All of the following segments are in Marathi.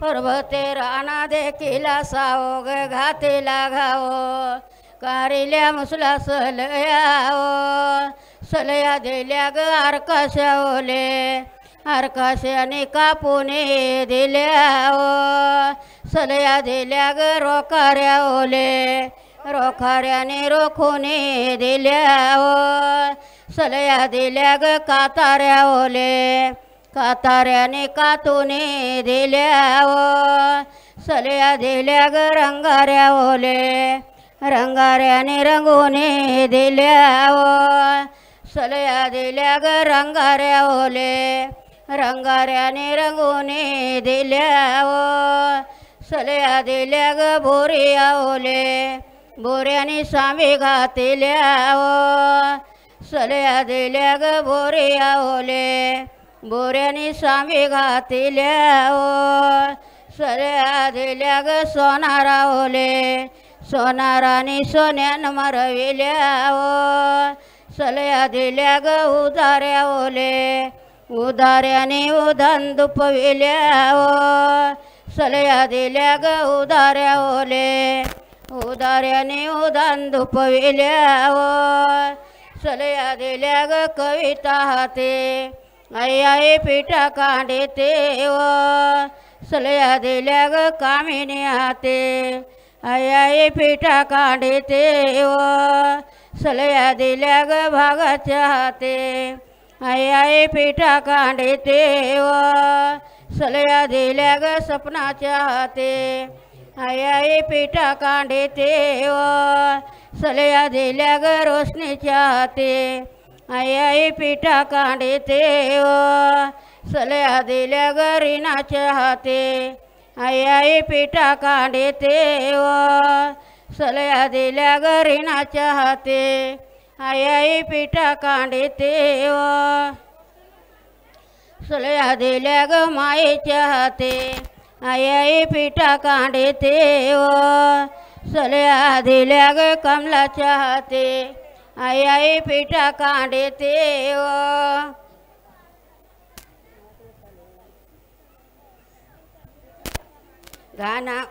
पर्वते राणा देखील सावो ग घातीला घावो कारिल्या मुसला सलया सलया दिल्या ग आरकाशा ओले आरकाशाने कापुने दिल्या सलया दिल्या ग रोकाऱ्या ओले रोखाऱ्याने रोखुने दिल्या सलया दिल्या ग काताऱ्या ओले काताऱ्याने कातुने दिल्या सलया दिल्या ग रंगाऱ्या ओले रंगाऱ्याने रंगुने दिल्या सलया दिल्या ग रंगाऱ्या ओले रंगाऱ्याने रंगुने दिल्या सलया दिल्या ग बोरिया ओले बोऱ्याने सामी घातिल्या सलया दिल्या ग बोरिया ओले बोऱ्याने सामी घातिल्या सलया दिल्या ग सोनारा ओले सोनाराने सोन्यान मरविल्या सलया दिल्या ग उदाऱ्या ओले उदाऱ्याने उधान दुपविल्या सलया दिल्या ग उदाऱ्या ओले उदाऱ्याने उधान दुपविल्या सलया दिल्या ग कविता हाते आई आई पिठा कांडेते सलया दिल्या ग कामिनी हाते आई आई पिठा कांडेते सलया दिल्या ग भागाच्या हाते आई आई पिठा कांडेते सलया दिल्या ग सपनाच्या हाते आई आई पिठा कांडेते सलया दिल्या ग रोशनीच्या हाते आई आई पिठा कांडेते सलया दिल्या ग रीनाच्या हाते आई आई पिठा कांडेते सलया दिल्या ग रीनाच्या हाते आई आई पिठा कांडेते सलया दिल्या ग मायेच्या हाते आई आई पिठा कांडेते सलया दिल्या ग कमलाच्या हाते आई आई पिठा कांडेते गाना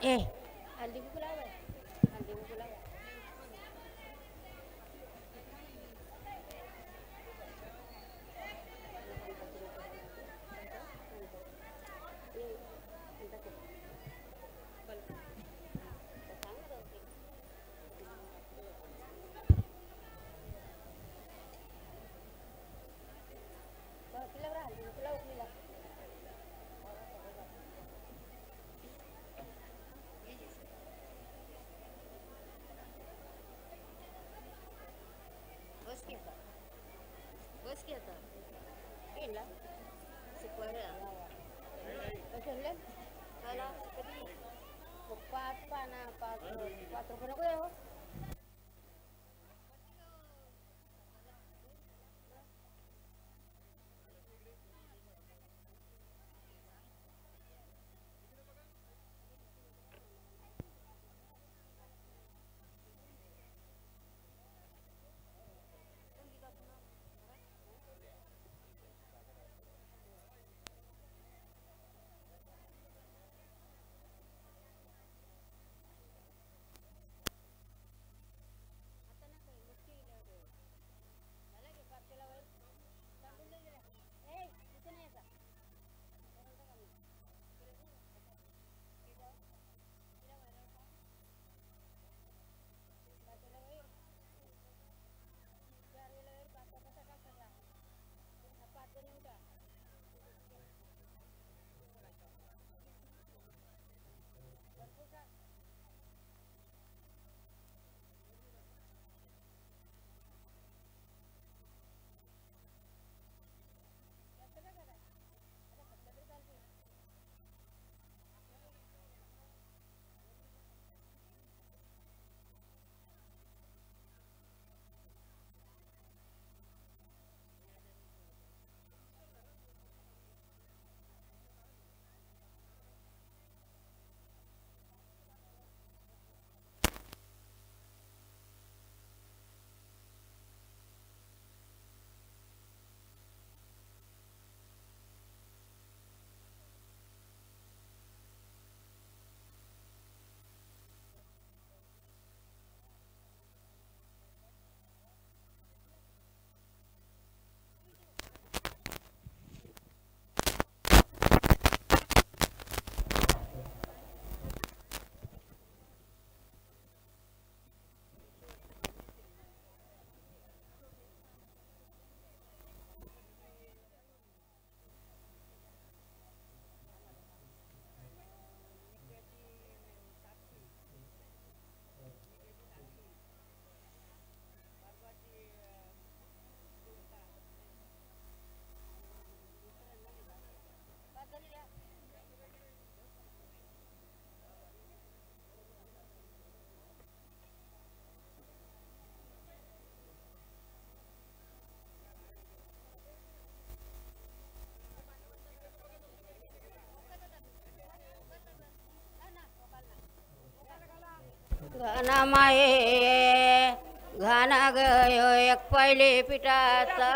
घाना माये घाना ग यो एक पहिले पिठाचा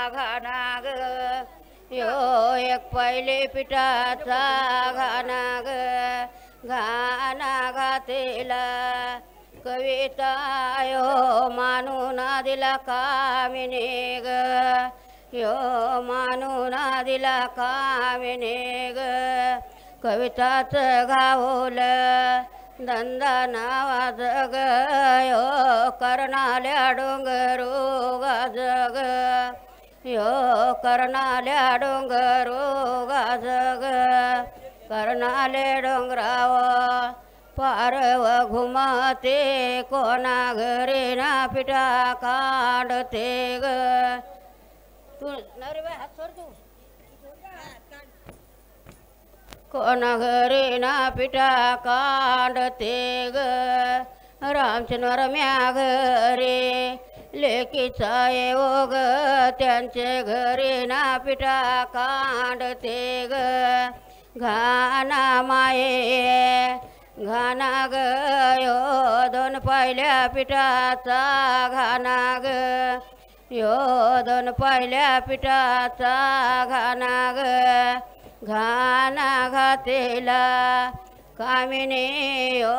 घाना ग यो एक पहिले पिठाचा घाना ग घाना घातेला कविता यो मानून दिला कामिने ग यो मानून दिला कामिने ग कविताच गावलं धंदा नावाज ग यो कर्णाल्या डोंगरू गाजग यो कर्णाल्या डोंगरू गाजग कर्णाले डोंगराव पारव घुमते कोणा घरी ना पिठा काढते ग तू नरे बाय हात सोड तू कोणा घरी ना पिठा काढते ग रामचंद्र म्या घरी लेकीचा येवो ग त्यांचे घरी ना पिठा काढते ग घाना माये घाना ग यो दोन पहिल्या पिठाचा घाना ग यो दोन पहिल्या पिठाचा घाना ग घाना घातेला कामिने यो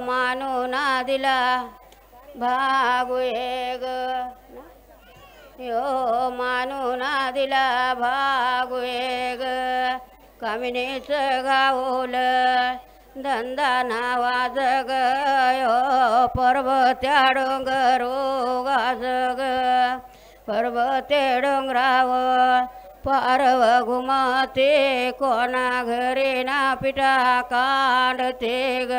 मानून दिला भागुये ग यो मानून दिला भागुये ग कामिनेच गावलं धंदा नावाज ग यो पर्वत्या डोंगरो गाजग पर्वते डोंगराव पारव घुमते कोणा घरी ना पिठा काढते ग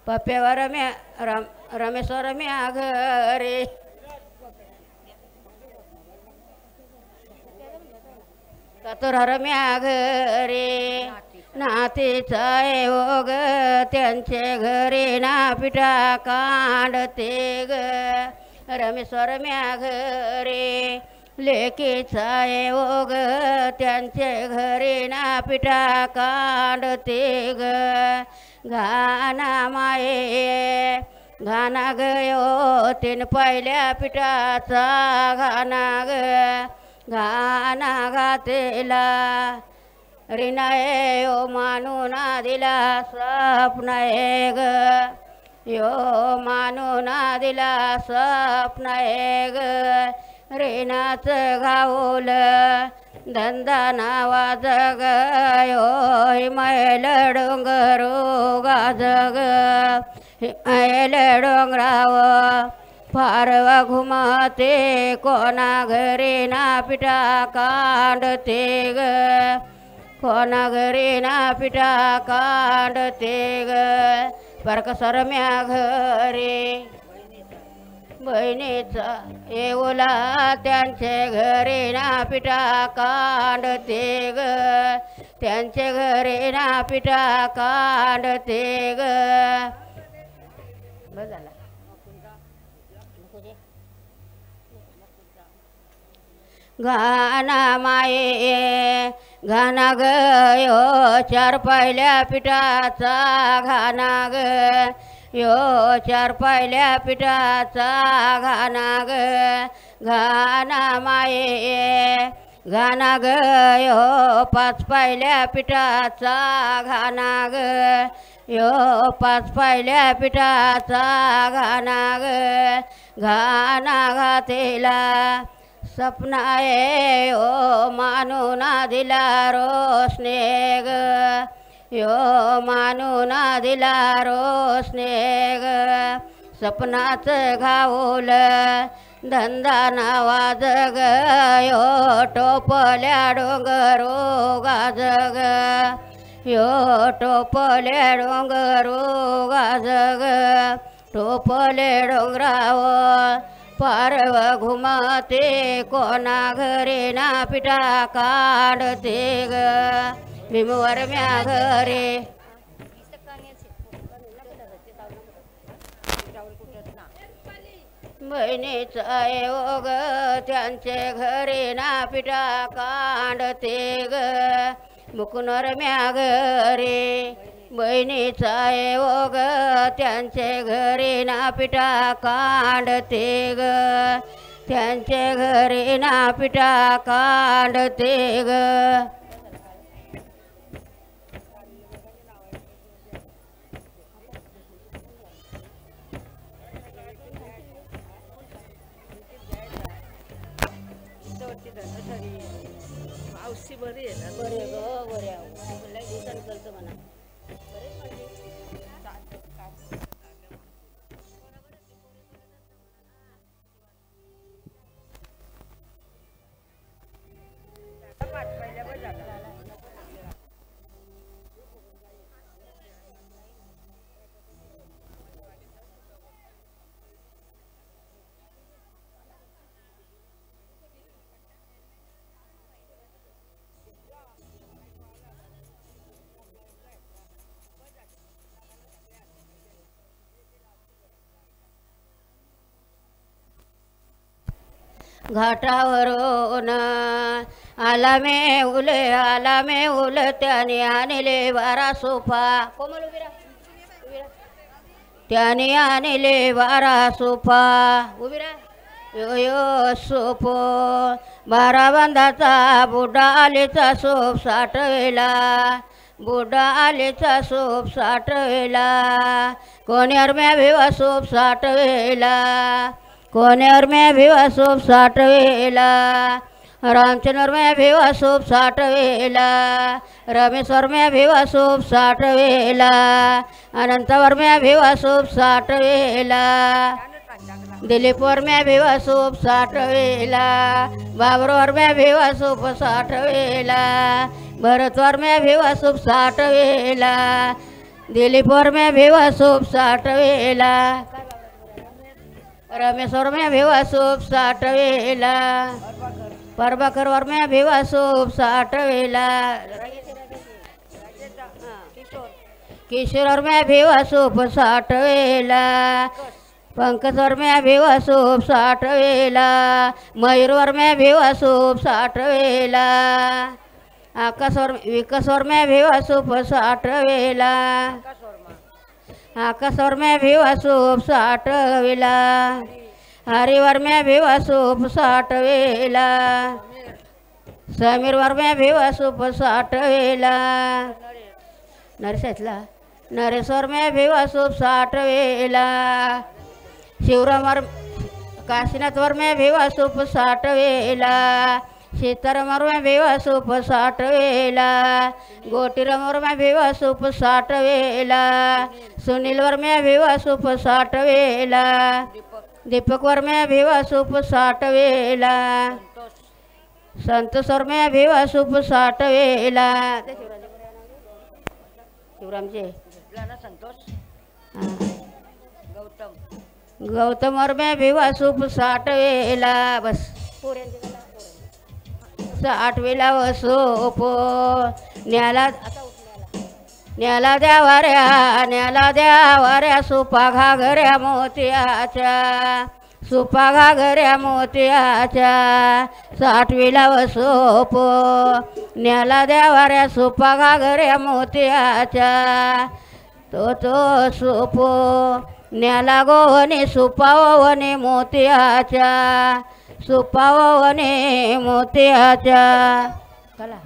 पप्प्यावर म्या रमेश्वर म्या घरी कतुरर म्या घरी नातीचा येवो ग त्यांचे घरी ना पिठा काढते ग रमेश्वर म्या घरी लेकीचा येवो ग त्यांचे घरी ना पिठा काढते ग घाना माये घाना ग यो तीन पहिल्या पिठाचा घाना ग घाना घातेला रिनाये यो मानून दिला स्वप्न ग यो मानून दिला स्वप्न ग रेनाच गावलं धंदा नावाज ग यो हिमायल डोंगरो गाजग हिमायल डोंगराव पारव घुमते कोणा घरी ना पिठा काढते ग कोणा घरी ना पिठा काढते ग परकसर म्या घरी बहिणीचा येवला त्यांचे घरी ना पिठा काढते ग त्यांचे घरी ना पिठा काढते ग बस झाला घाना माये घाना ग यो चार पहिल्या पिठाचा घाना ग यो चार पहिल्या पिठाचा घाना ग घाना माये घाना ग यो पाच पहिल्या पिठाचा घाना ग यो पाच पहिल्या पिठाचा घाना ग घाना घातेला सपनाये ओ मानून दिला रोशने ग यो मानून दिला रोशने ग सपनाच घावलं धंदा नावाज ग यो टोपल्या डोंगरो गाजग यो टोपल्या डोंगरो गाजग टोपले डोंगराव पारव घुमते कोणा घरी ना पिठा काढते ग भीमवर म्या घरी बहिणीचा येवो ग त्यांचे घरी ना पिठा काढते ग मुकुनर म्या घरी बहिणीचा ओग त्यांचे घरी ना पिठा कांडते ग त्यांचे घरी ना पिठा कांडते ग मावशी बरी आहे ना बरे ग बरे लय दिवसांनी करतो म्हणा घाटावरून आला मे उल त्याने आणले बारा सोफा कोमल उभी राहा त्याने आणले बारा सोफा उभी राहा यो यो सोपो बारा बांधाचा बुडा आलेचा सोप साठवेला बुडा आलेचा सोप साठवेला कोण्यावर म्या भिवा सोप साठवेला कोण्यावर म्या भिवा सोप साठवेला रामचंद्र म्या भिवा सोप साठवेला रमेश्वर म्या भिवा सोप साठवेला अनंतवर म्या भिवा सोप साठवेला दिलीपवर म्या भिवा सोप साठवेला बाबरवर म्या भिवा सोप साठवेला भरतवर म्या भिवा सोप साठवेला दिलीपवर म्या भिवा सोप साठवेला रमेश्वर म्या भिवा सोप साठवेला परबाकरवर म्या भिवा सोप साठवेला किशोरवर म्या भिवा सोप साठवेला पंकजवर म्या भिवा सोप साठवेला मयूरवर म्या भिवा सोप साठवेला आकाशवर विकासवर म्या भिवा सोप साठवेला आकाशवर म्या भिवा सोप साठवेला हरिवर म्या भिवा सोप साठवेला समीरवर म्या भिवा सोप साठवेला नरेशला नरेश्वर म्या भिवा सोप साठवेला शिवरामवर काशीनाथवर म्या भिवा सोप साठवेला सीतारामवर म्या भिवा सोप साठवेला गोटीरामवर म्या भिवा सोप साठवेला सुनीलवर म्या भिवा सोप साठवेला दीपकवर म्या भिवा सोप साठवेला संतोषवर म्या भिवा सोप साठवेला शिवरामचे संतोष गौतमवर म्या भिवा सोप साठवेला बस साठवेला व सोप न्याला द्या वाऱ्या सुपा घागऱ्या मोत्याच्या सुपा घागऱ्या मोत्याच्या साठवेला व सोप न्याला द्या वाऱ्या सुपा घागऱ्या मोत्याच्या तो सोप न्याला गोवने सुपावने मोत्याच्या सुपावने मोत्याच्या कला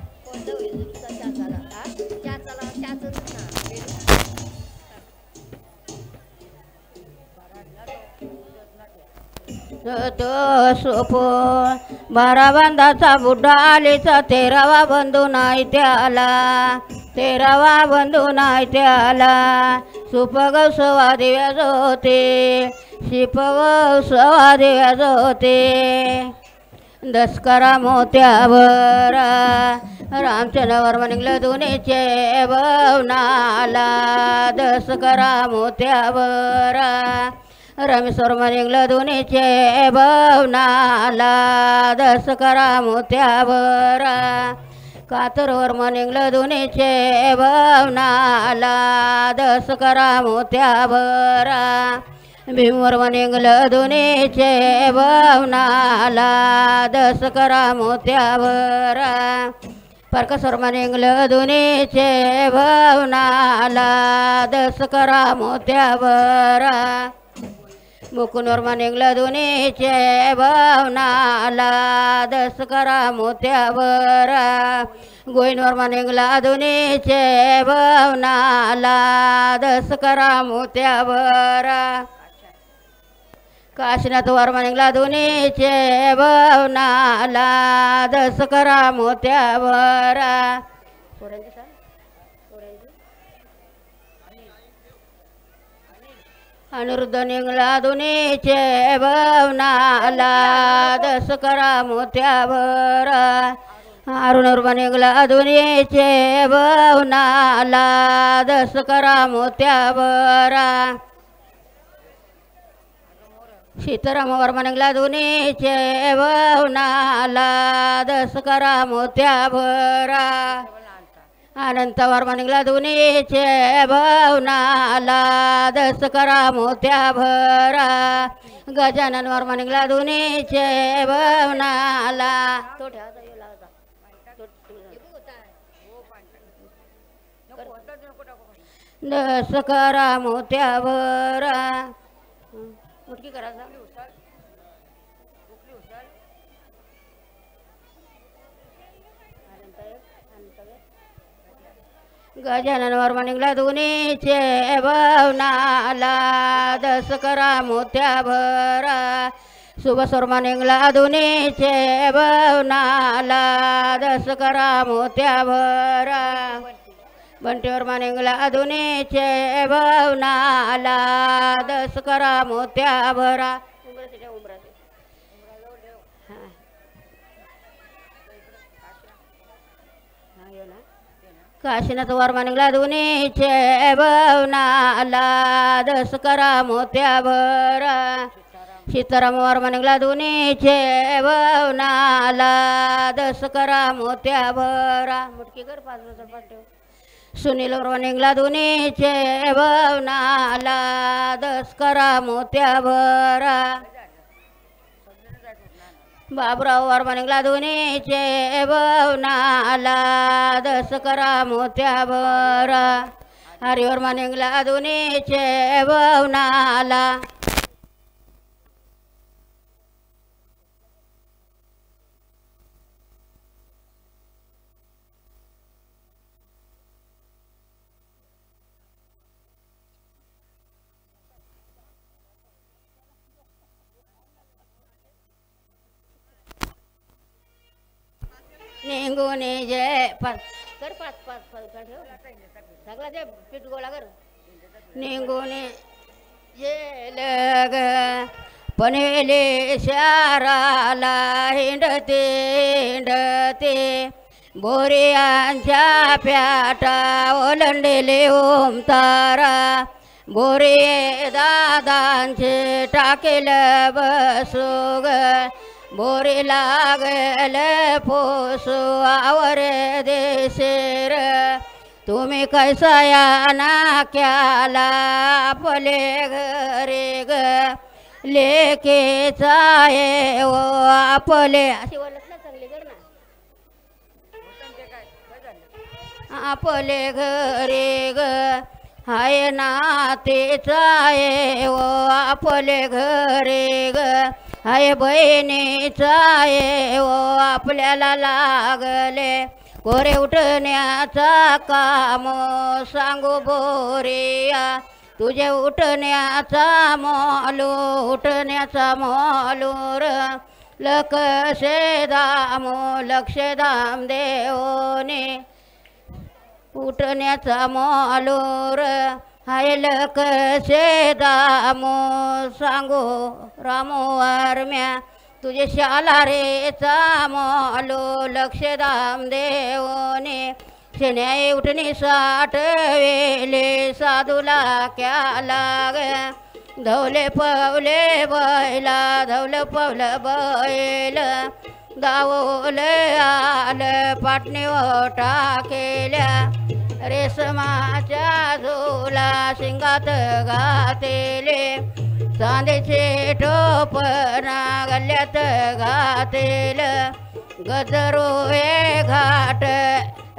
तो सोप बारा बांधाचा बुड्डा आलीचा 13वा बंधू नाही त्याला 13वा बंधू नाही त्याला सुपगौसवा दिव्याज होते शिपगौसवा दिव्याज होते दसकरा मोत्यावर रामचंद्रवर निघलं दोन्हीचे भवनाला दसकरा मोत्यावर रमेश्वर निघलं दोन्हीचे भवनाला दसकरा मोत्यावर कातरवर निघलं दोन्हीचे भवनाला दसकरा मोत्यावर भीमवर निघलं दोन्हीचे भवनाला दसकरा मोत्यावर परकसोरमा निघलं दुनीचे भवनाला 10 करा मोत्यावरा मुकुंदवर्मा निघलं दुनीचे भवनाला 10 करा मोत्यावरा गोविंदवर्मा निघला दुनीचे भवनाला 10 करा मोत्यावरा काशीनाथ वर्मा निघला दुनीचे भवनाला 10 करा मोत्यावरा अनिरुद्ध निघला दुनीचे भवनाला 10 करा मोत्यावरा अरुणवर्मा निघला दुनीचे भवनाला 10 करा मोत्यावरा सीताराम वर्मा निघला दुनीचे भवनाला 10 करा मोत्यावरा अनंत वर्मा निघला दुनीचे भवनाला 10 करा मोत्यावरा गजानन वर्मा निघला दुनीचे भवनाला 10 करा मोत्यावरा मुटकी करायचा गजानन वर्मा निघला दुनीचे भवनाला 10 करा मोत्यावरा सुभाष वर्मा निघला दुनीचे भवनाला 10 करा मोत्यावरा बंटी वर्मा निघला दुनीचे भवनाला 10 करा मोत्यावरा काशीनाथ वर्मा निघला दुनीचे भवनाला 10 करा मोत्यावरा सीताराम वर्मा निघला दुनीचे भवनाला 10 करा मोत्यावरा मुटकी कर 5 ठेव सुनील वर्मा निघला दुनीचे भवनाला 10 करा मोत्यावरा बाबुराव वर्मा निघला दुनीचे भवनाला 10 करा मोत्यावरा हरिवर्मा निघला दुनीचे भवनाला निघून जे 5 कर 5 ठेव सगळा ते पीठ गोळा कर निघून गेलं ग पनवेले शहराला हिंडते हिंडते बोरियांच्या प्याटा ओलंडले ओमतारा बोरे दादांचे टाकेल बसू ग बोरी लागल पोसू आवर देशेर तुम्ही कैसा या नाक्याला आपले घरे ग लेकेचा आहे ओ आपले अशी बोलत ना चांगली कर ना आपले घरे ग हाय नातेचा आहे ओ आपले घरे ग हाय बहिणीचा आहे ओ आपल्याला लागले कोरे उठण्याचा काम सांगू बोरिया तुझे उठण्याचा मोलू उठण्याचा मोलूर लक्षे दाम देवने उठण्याचा मोलूर हाय लक्षे दामो सांगू रामो वरम्या तुझे शाला रेचा मोलो लक्ष दाम देवने शेण्या उठणी 60 वेले साधूला क्या लाग धवले पवले बैला धवलं पवलं बैल दावले आल पाटणी ओटा केल्या रेशमाच्या झोला शिंगात घातेले चांदीचे टोपणा गल्ल्यात घातेल गजरो हे घाट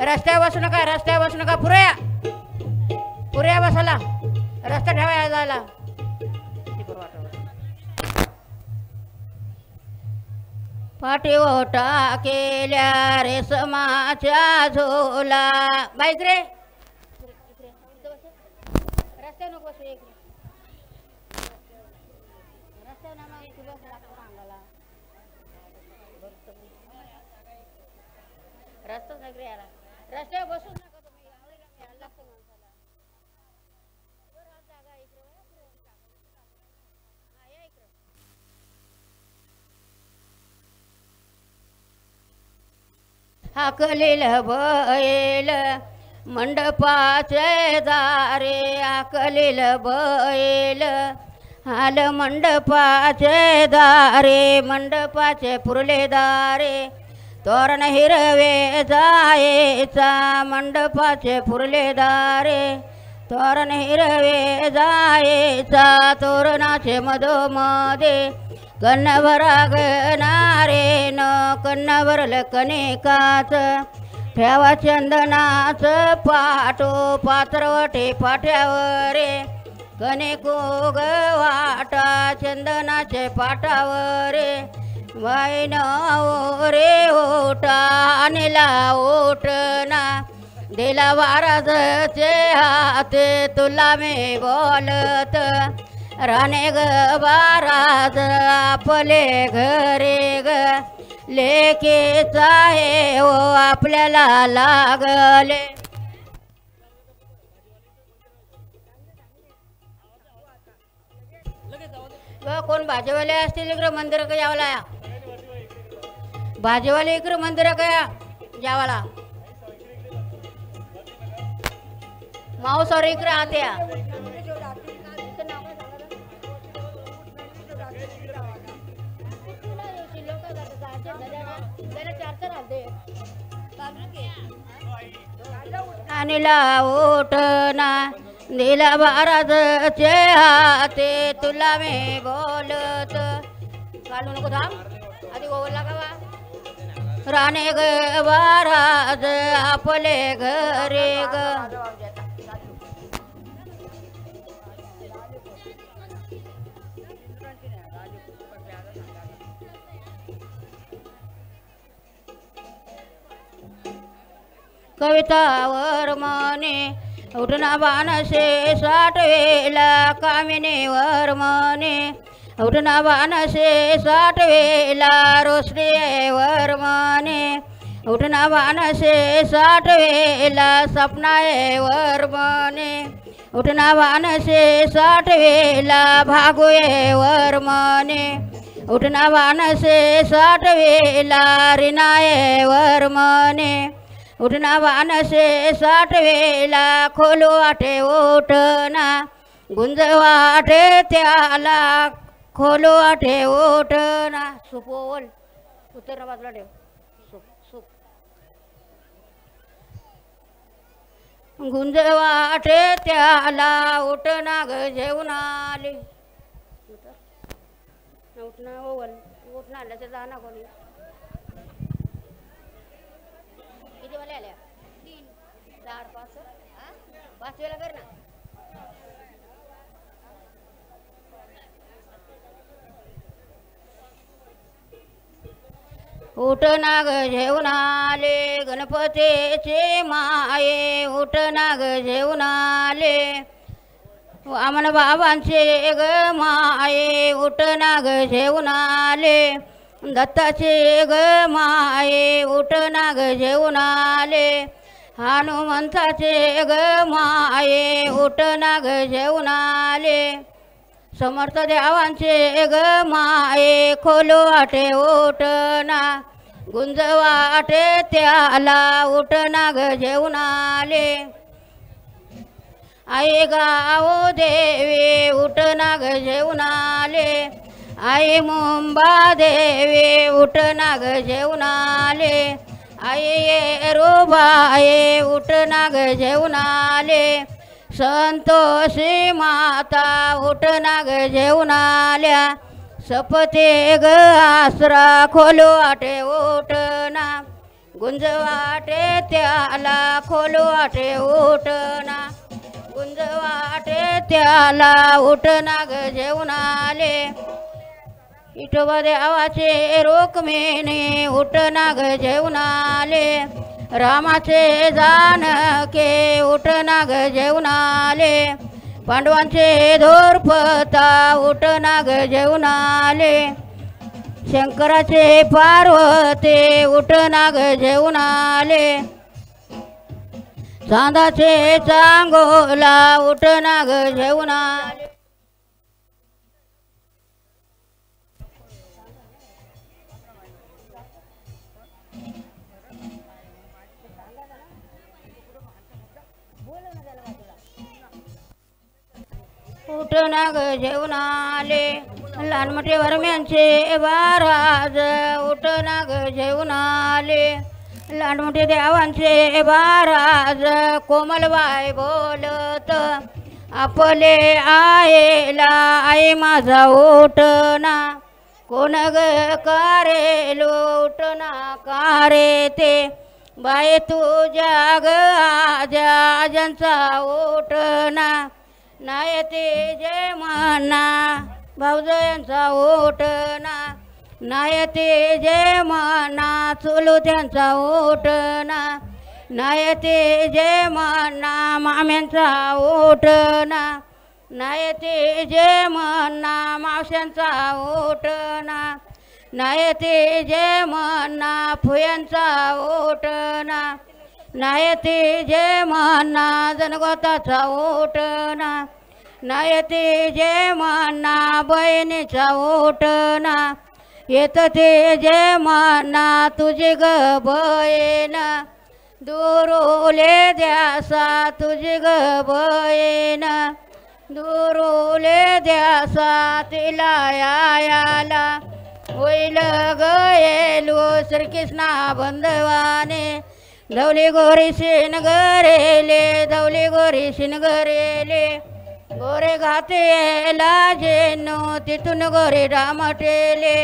रस्त्यावर बसू नका रस्त्यावर बसू नका पुऱ्या बसाला रस्ता ठेवायला जायला पाठीवर टाकेल्या रेशमाच्या झोला बाईक रे रस्त्यावर नको बसू एक रस्त्यावर ना मग इथे बस अंगाला रस्ताच नाही रे याला रस्त्यावर बसूच नका तुम्ही यायला लागतं माणसाला जागा इकडे हा या इकडे हाकलेल बैल मंडपाचे दारे हाकलेल बैल हाल मंडपाचे दारे मंडपाचे पुरले दारे तोरण हिरवे जायचा मंडपाचे पुरले दारे तोरण हिरवे जायचा तोरणाचे मधोमध्ये कन्नभर गणारे न कन्नभरल कणिकाच ठेवा चंदनाच पाटो पात्रवटे पाट्यावरे कणिको ग वाटा चंदनाचे पाटावरे वाईन रे ओटा आणला ओटना दिला वाराजचे हाते तुला मी बोलत राणे ग बाराज आपले घरे ग लेकीचा हे ओ आपल्याला लागले कोण भाजीवाले असतील इकडं मंदिर का यावला भाजीवाले इकडं मंदिर का यावाला मावसावर इकडे आत्या आणला ओटना दिला बाराजचे हाते तुला मी बोलत काढू नको थांब आधी ओवरला का वा राणे ग बाराज आपले घरे ग कवितावर मने उठना बाणशे साठवेला कामिनीवर मने उठना बाणशे साठवेला रोषणीवर मने उठना बाणशे साठवेला सपनावर मने उठना बाणशे साठवेला भागुयेवर मने उठना बाणशे साठवेला रिनायेवर मने उठना बाणशे साठवेला खोलो वाटे ओटना गुंज वाटे त्याला खोलो वाटे ओटना सुपोल उत्तर बाजूला ठेव सुप सुप गुंज वाटे त्याला उठना ग जेवून आले उठना ओवल उठना आल्याचं जाना कोणी किती वाले आल्या 3 4 5 5 वेळा कर ना उठना ग जेवून आले गणपतीचे माये उठना ग जेवून आले वामन बाबांचे ग माये उठना ग जेवून आले दत्ताचे ग माये उठना ग जेवून आले हनुमंताचे ग माये उठना ग जेवून आले समर्थ देवांचे ग माये खोलो वाटे उठना गुंज वाटे त्याला उठना ग जेवून आले आई गाव देवी उठना ग जेवून आले आई मुंबा देवी उठना ग जेवून आले आई येरुबाई उठना ग जेवून आले संतोषी माता उठना ग जेवून आल्या सपते ग आसरा खोलू वाटे उठना गुंज वाटे त्याला खोलू वाटे उठना गुंज वाटे त्याला उठना ग जेवून आले विठोबा देवाचे रोकमेने उठना ग जेवून आले रामाचे जानके उठना ग जेवून आले पांडवांचे धोरपता उठना ग जेवून आले शंकराचे पार्वती उठना ग जेवून आले चांदाचे चांगोला उठना ग जेवून आले उठना ग जेवून आले लहान मोठे वरम्यांचे बाराज उठना ग जेवून आले लहान मोठे देवांचे बाराज कोमलबाई बोलत आपले आईला आई माझा उठना कोण ग कारेलो उठना कारे ते बाई तुझ्या ग आजा आजांचा उठना नायते जय म्हणा भाऊजयांचा ओटना नायते जय म्हणा चुलू त्यांचा ओटना नायते जय म्हणा माम्यांचा ओटना नायते जय म्हणा मावश्यांचा ओटना नायते जय म्हणा फुयांचा ओटना नायते जय म्हणा जनगोताचा ओटना नायते जय म्हणा बहिणीचा ओटना येत ते जय म्हणा तुझी ग बहीण दुरुले द्यासा तुझी ग बहीण दुरुले द्यासा तिला याला होईल ग येलू श्रीकृष्णा बंधवाने धवली गोरी शिन गरेले धवली गोरी शिन गरेले गोरे घाते लाजेनो तिथून गोरे रामटेले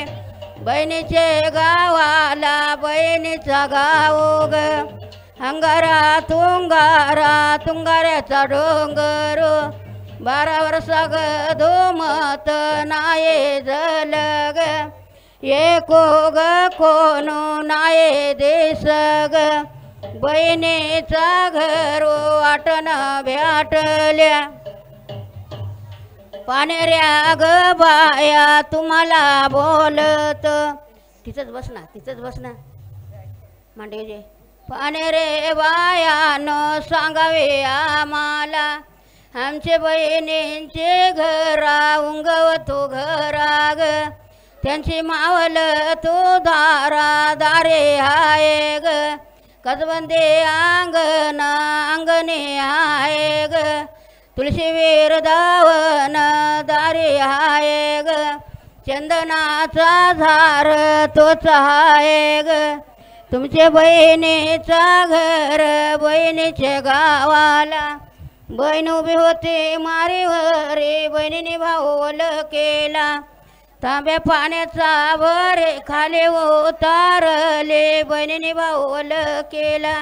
बहिणीचे गावाला बहिणीचा गाव ग अंगारा तुंगाऱ्याचा डोंगर 12 वर्षा ग धुमत नाये जलग एको ग कोणू नाये देश ग बहिणीचा घरो वाटण भेटल्या पानेऱ्या ग बाया तुम्हाला बोलत तिथंच बस ना मांडे पानेरे बायानं सांगावे आम्हाला आमचे बहिणींचे घरा उंगवतो घरा ग त्यांची मावल तो दारे हाय ग कसबंदे अंगणे हाय ग तुळशी वीर दावन दारे हाय ग चंदनाचा झार तोच हाय ग तुमचे बहिणीचा घर बहिणीच्या गावाला बहीण उभी होती मारीवरे बहिणीने भाऊल केला तांब्या पाण्याचा बरे खाली उतारले बहिणीने भाऊल केला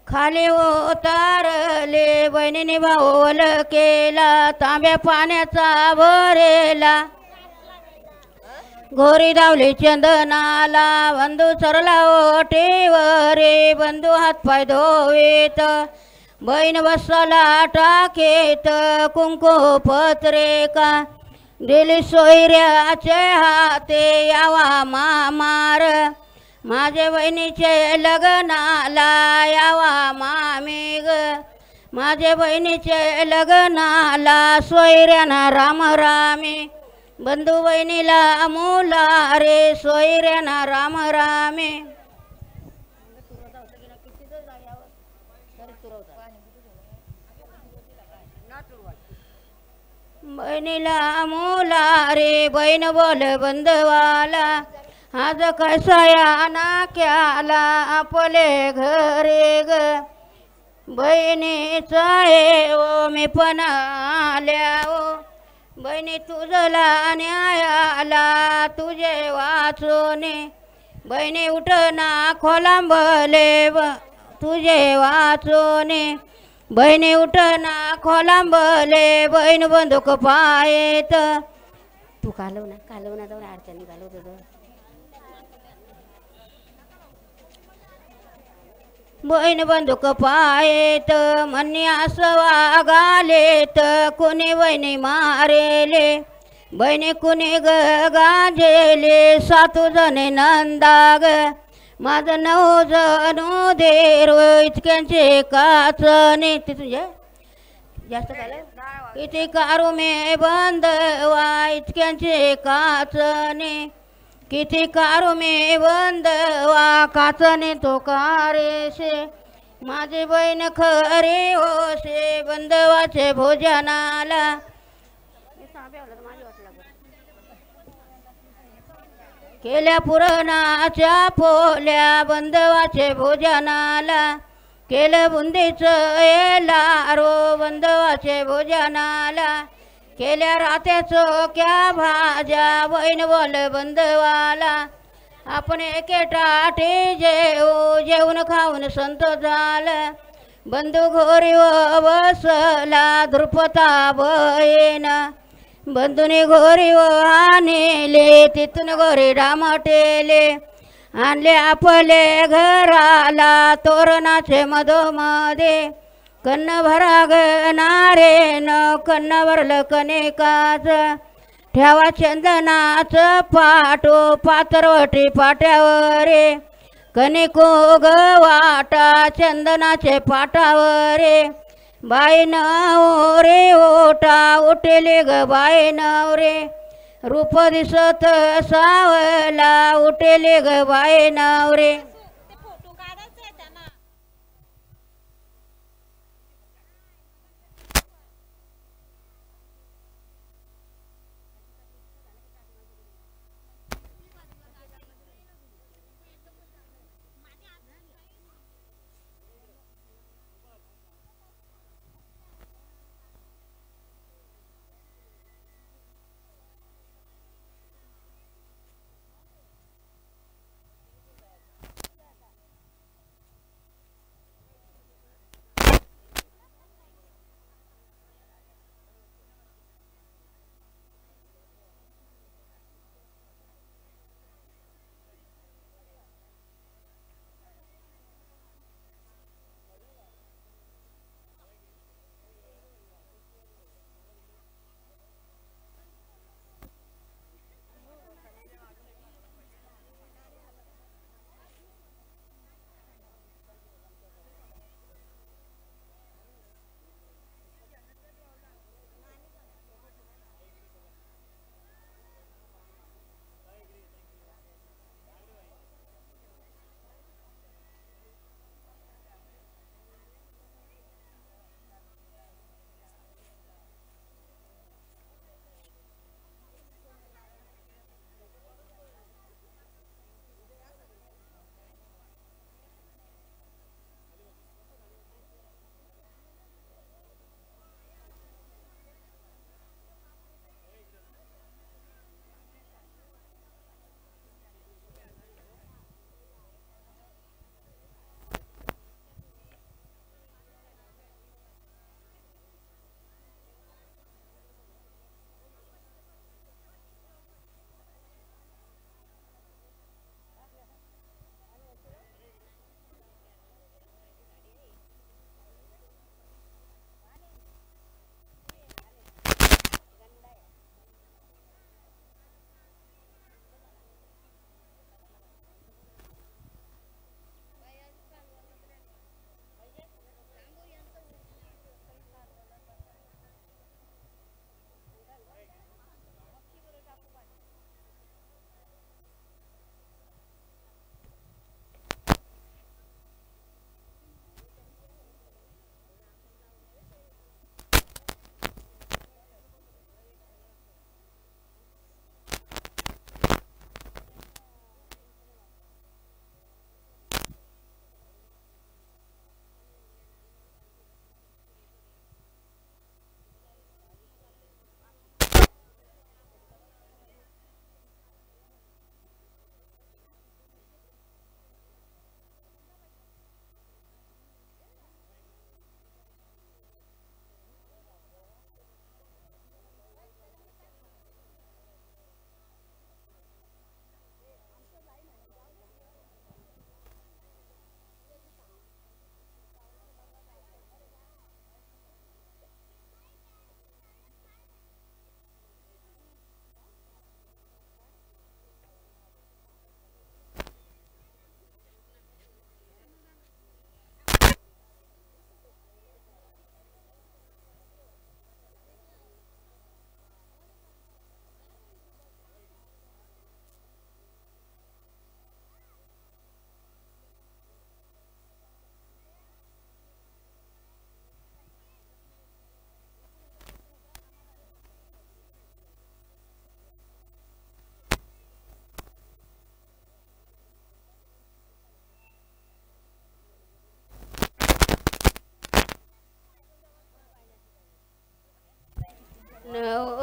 खाली उतारले बहिणीने भाऊल केला तांब्या पाण्याचा भरेला घोरी धावली चंदनाला बंधू सरला ओटीवरे बंधू हातपाय धोवीत बहीण बसला टाकेत कुंकू पत्रिका दिली सोयऱ्याचे हाते यावा मामार माझे बहिणीचे लग्नाला यावा मामी ग माझे बहिणीचे लग्नाला सोयऱ्याना रामरामी बंधू बहिणीला मुला रे सोयऱ्याना रामरामी बहिणीला मुला रे बहीण बोल बंधवाला आज कसाया नाक्याला आपले घरे ग बहिणीचा आहे ओ मी पण आल्या ओ बहिणी तुझला न्यायाला तुझे वाचूने बहिणी उठना खोलांबले तुझे वाचूने बहिणी उठना खोलांबले बहीण बंदूक पायेत तू कालव ना जाऊन अडचणी घालवत होतो बहीण बंदूक पायेत म्हणणे असं वागालेत कोणी बहिणी मारेले बहिणी कुणी गाजेले 7 जणे नंदाग माझं 9 जणू देरो इतक्यांचे काचने तुझे जास्त काय किती कारू मे बंदवा इतक्यांचे काचने किती कारू मे बंदवा काचने तो कारेशे माझी बहीण खरी होशे बंदवाचे भोजनाला केल्या पुरणाच्या पोल्या बंदवाचे भोजनाला केलं बुंदीचं लारो बंदवाचे भोजनाला केल्या रात्या चोक्या भाज्या बहीण बोल बंदवाला आपण एके टाटे जेवून खाऊन संत झालं बंधू घोरी व बसला द्रुपता बहीण बंधुनी घोरी व आणले तिथून घोरी डामटेले आणले आपले घराला तोरणाचे मधोमध्ये कन्न भरा गणारे न कन्न भरलं कनेकाच ठेवा चंदनाचं पाटो पातरवटी पाट्यावरे कनिको ग वाटा चंदनाचे पाटावरे बाई नवरे ओटा उठेले ग बाई नवरे रूप दिसत सावला उठेले ग बाई नवरे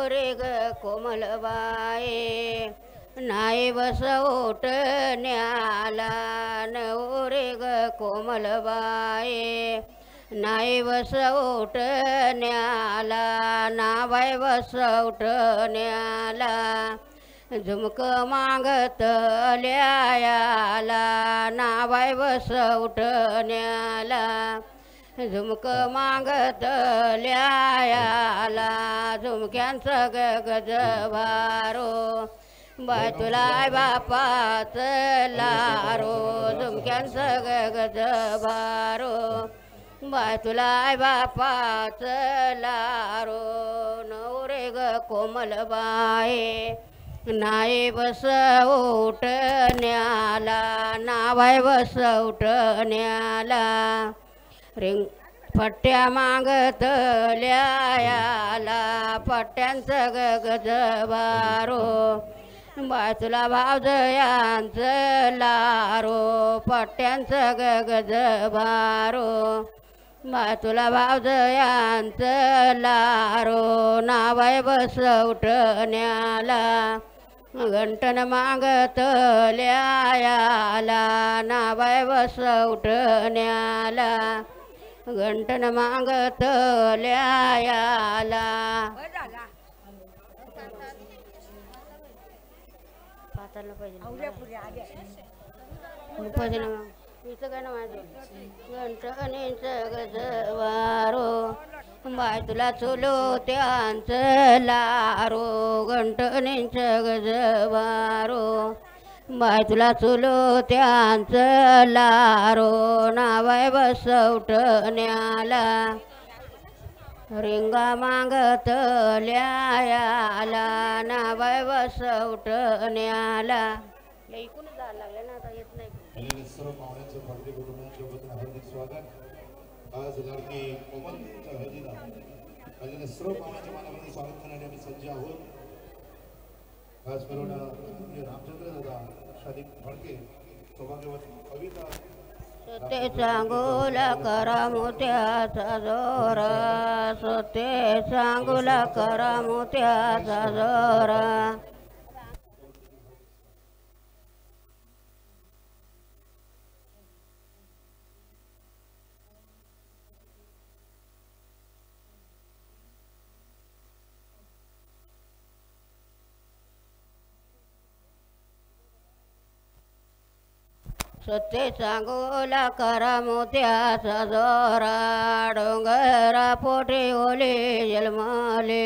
रे ग कोमलबाई नाही बस उठण्याला नवो रे ग कोमलबाई नाही बस उठण्याला ना बाई बस उठण्याला झुमक मागत ल्यायाला ना बाई बस उठण्याला झुमक मागत ल्यायाला झुमक्यांचं गज भारो बाय तुला बापाच लारो झुमक्यांचं गज भारो बाय तुला बापाच लारो नवरे ग कोमलबाई नाही बस उठण्याला नावाय बस उठण्याला रिंग पट्ट्या मागत ल्यायाला पट्ट्यांचं गज भारो बाय तुला भावजयांचं लारो पट्ट्यांचं गज भारो बाय तुला भावजयांचं लारो नावाय बस उठण्याला घंटन मागत ल्यायाला नावाय बस उठण्याला घंटन मागत ल्यायाला इथं काय ना माझं घंटणीचं गजवारो बाय तुला चुलो त्यांचं लारो घंटणीचं गजवारो बाय तुला चुलो त्यांचं लारो नावाय बस उठण्याला रिंगा मागत ल्यायाला नावाय बस उठण्याला ऐकून जायला लागलं ना आता येत नाही सर्व पाहुण्यांचं भारतीय कुटुंबाच्या वतीने हार्दिक स्वागत आज लाडकी कोमलच्या हळदीला आलेल्या सर्व पाहुण्यांच्या मानामध्ये स्वागत करण्यासाठी आम्ही सज्ज आहोत खास करून रामचंद्र दादा शादिक फडके सौभाग्यवती कविता सत्य सांगूला करा मोत्याचा जोरा सत्य सांगूला करा मोत्याचा जोरा सत्य सांगोला करा मोत्याचा जोरा डोंगरा पोटे ओले जलमाले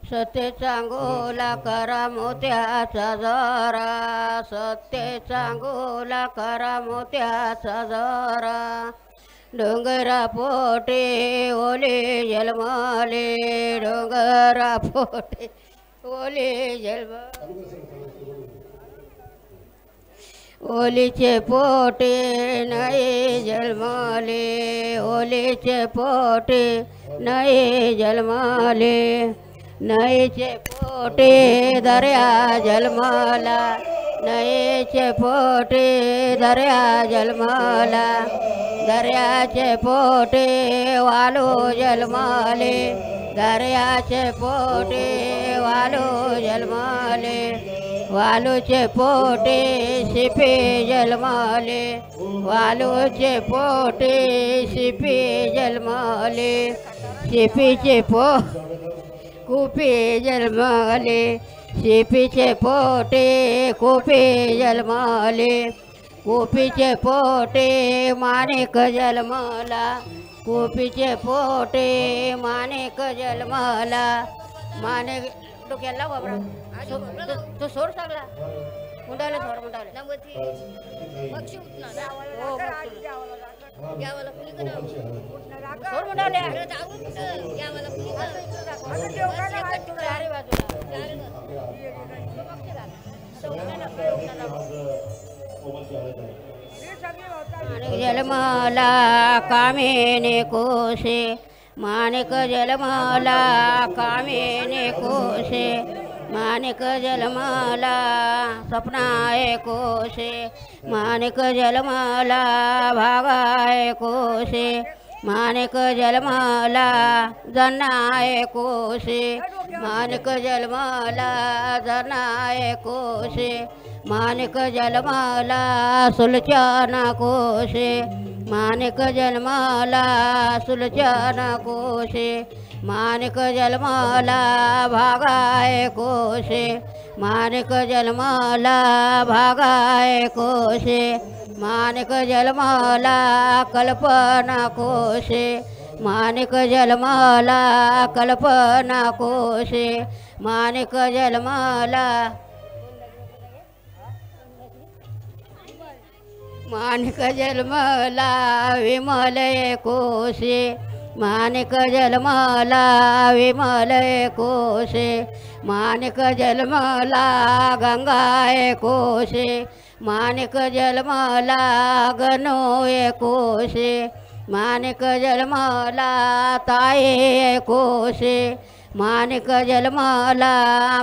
सत्य चांगोला करा मोत्याचा जरा, सत्य चांगोला करा मोत्याचा जरा, डोंगरा पोटे ओले जलमाले, डोंगरा पोटे ओले जलमाले, ओलीचे पोटे नये जलमाले, ओलीचे पोटे नये जलमाले, नयेचे पोटे दर्या जलमाला, नयेचे पोटे दर्या जलमाला, दर्याचे पोटे वालो जलमाले, दर्याचे पोटे वालो जलमाले, वालूचे पोटे शिपे जलमाले, वालूचे पोटे शिपे जलमाले, शिपीचे कुपे जलमाले, शिपीचे पोटे कुपे जलमाले, कुपीचे पोटे माणिक जलमाला, कुपीचे पोटे माणिक जलमाला, माणिक डोक्याला बाबरा तो सोड सगळा मुंडाले सोड मुंडाले पक्षी उठणार हो घ्यावाला फुली करा सोड मुंडाले घ्यावाला फुली करा अरे बाजूला जलमाला कामेने कोशे, माणिक जलमाला कामेने कोशे, माणिक जलमाला स्वप्नाय कोशे, माणिक जलमाला भागाय कोशे, माणिक जलमाला जनाय कोशे, माणिक जलमाला जनाय कोशे, माणिक जलमाला सुलचाना कोशे, माणिक जलमाला सुलचाना कोशे, माणिक जलमाला भागाय कोशे, माणिक जलमाला भागाय कोशे, माणिक जलमाला कल्पना कोशे, माणिक जलमाला कल्पना कोशे, माणिक जलमाला माणिक जलमाला विमलय कोशे, माणिक जलमाला विमलय कोशे, माणिक जलमाला गंगाय कोशे, माणिक जलमाला गणोय कोशे, माणिक जलमाला ताये कोशे, माणिक जलमाला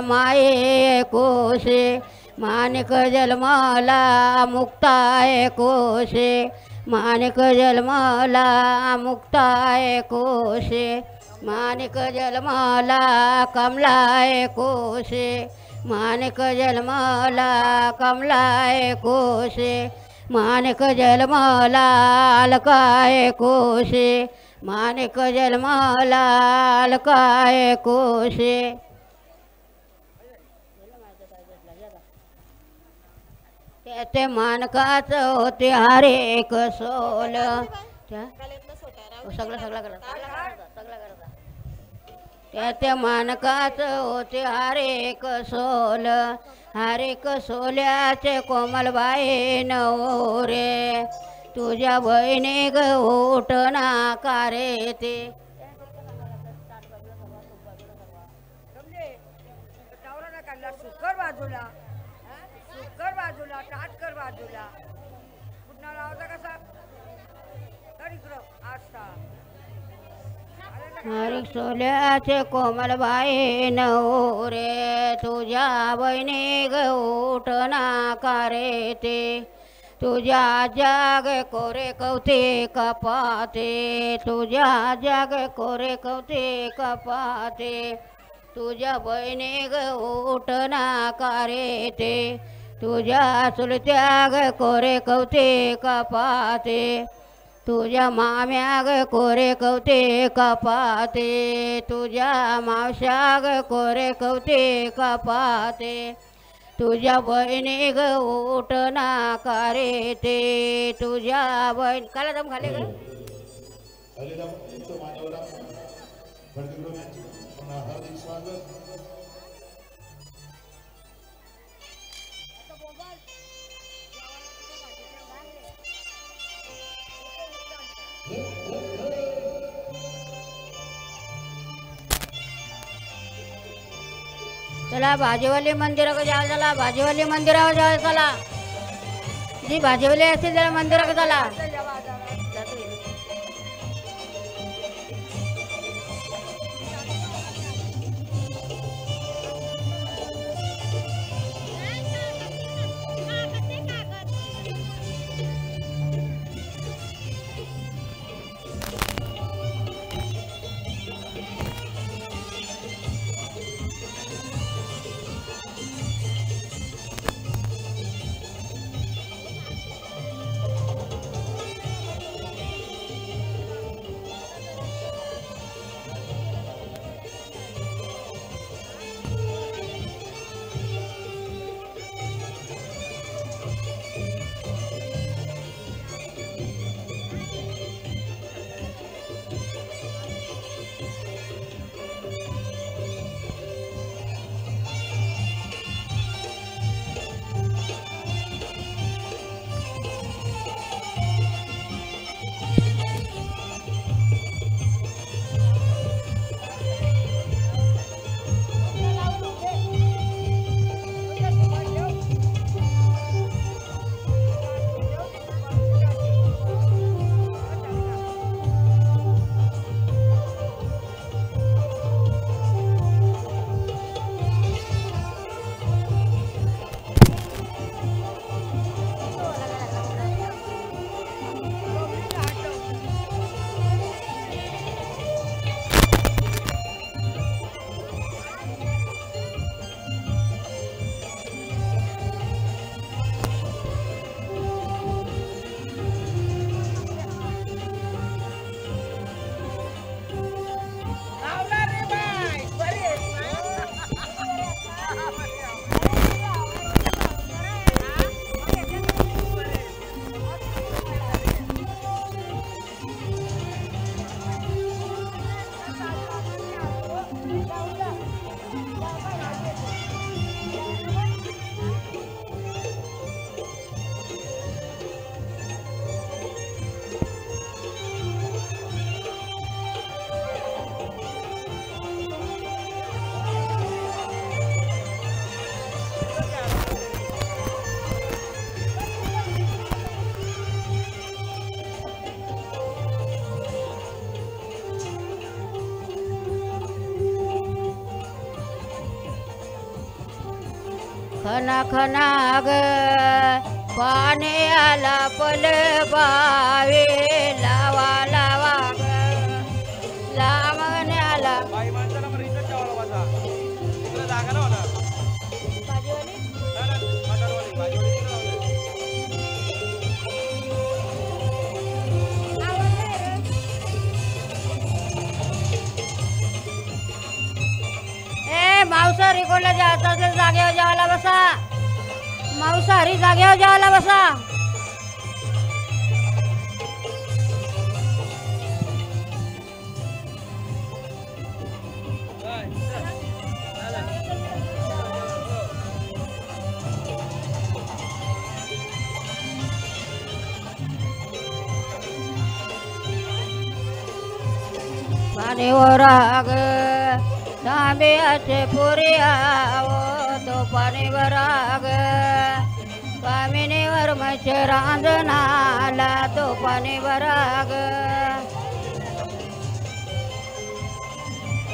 माये कोशे, माणिक जलमाला मुक्ताय कोशे, माणिक जलमाला मुक्ताय कोशे, माणिक जलमाला कमलाय कोशे, माणिक जलमाला कमलाय कोशे, माणिक जलमाला अलकाय कोशे, माणिक जलमाला अलकाय कोशे, त्याचे मानकाचं होते हर एक सोल, सगळं सगळं करत त्याचे मानकाचं होते हर एक सोल, हर एक सोल्याचे कोमलबाई नवरे, तुझ्या बहिणी ग उठना कारे ते सुकर बाजूला सुकर बाजूला टाटकर बाजूला पुन्हा लावता कसा तर इकडं आस्था हर सोल्याचे कोमलबाई नवरे, तुझ्या बहिणी ग उठना कारे ते, तुझ्या जाग कोरे कवते कपाते, तुझ्या जाग कोरे कवते कपाते, तुझ्या बहिणी ग उठना कारे ते तुझ्या चुलत्या ग कोरे कवते कपाते तुझ्या माम्या ग कोरे कवते कपाते तुझ्या मावश्या ग कोरे कवते कपाते तुझ्या बहिणी ग उठना कारे ते तुझ्या बहीण काला दम खाले ग आलेल्या तुमचं मान्यवर भडके गुरु यांचे पुन्हा हार्दिक स्वागत. चला भाजीवाली मंदिराकडे जायला चला भाजीवाली मंदिरावर जायला चला जी भाजीवाली असते त्याला मंदिराकडे चला खना खना ग पाने आला पल बावे लावा लावा ग लावण्याला बाई माणसाला मग इथं जेवायला बसा. इकडे जागा ना होणार. भाजीवाली नाही, नाही, मटरवाली, भाजीवाली तिकडे लावली. ए मांसाहारी कोणला जायचं असेल जागेवर जेवायला बसा मांसाहारी जागेवर जेवायला बसा काय? झालं. पाणीवर आग तांब्याचे पुरी आवो तो पाणीवर आग कामिनीवर मच्छर रांजणाला तो पाणीवर आग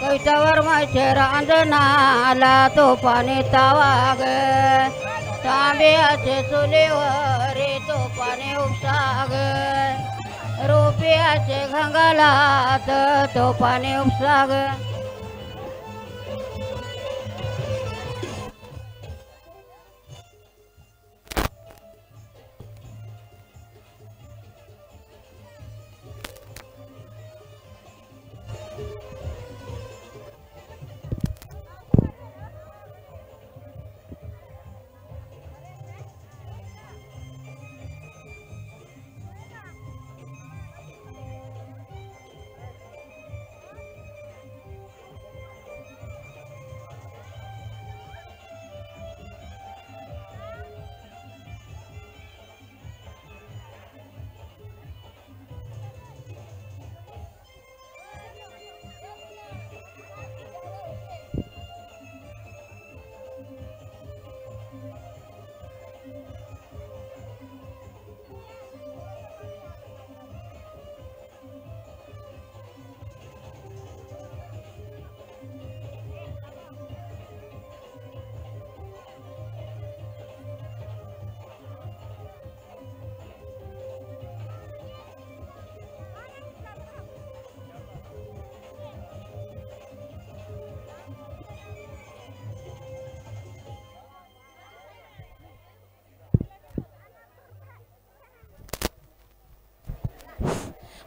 कैतावर मच्छर रांजणाला तो पाणी तावाग तांब्याचे चुलीवर तो पाणी उपसाग रुपयाचे घंगालात तो पाणी उपसाग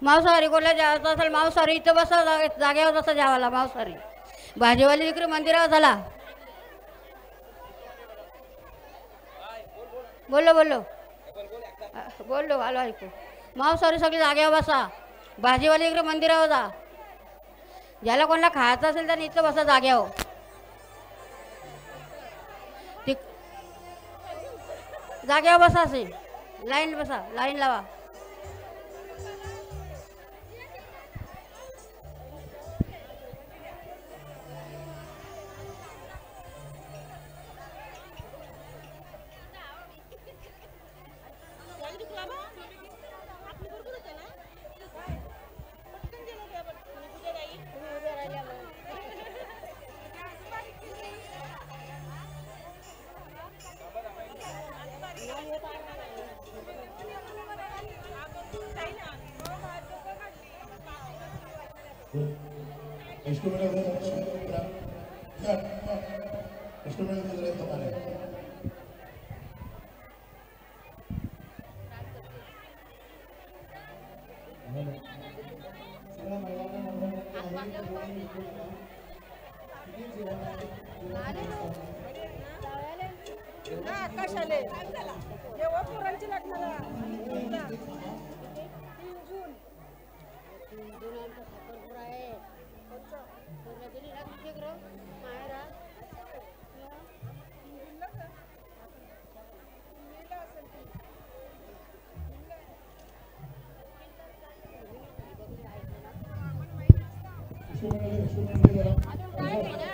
मांसाहारी कोणाला जायचं असेल मांसाहारी इथं बसा जागेवर बसा जेवायला मांसाहारी. भाजीवाली तिकडे मंदिरावर झाला. बोललो बोललो बोललो आलो ऐकू. मांसाहारी सगळी जागेवर बसा. भाजीवाली इकडे मंदिरावर जा. ज्याला कोणाला खायचं असेल त्याने इथं बसा जाग्यावर. जाग्यावर बसा. असे लाईन बसा. लाईन लावा. कशाले जेव्हा पोरांची लग्नाला 3 जून शुभ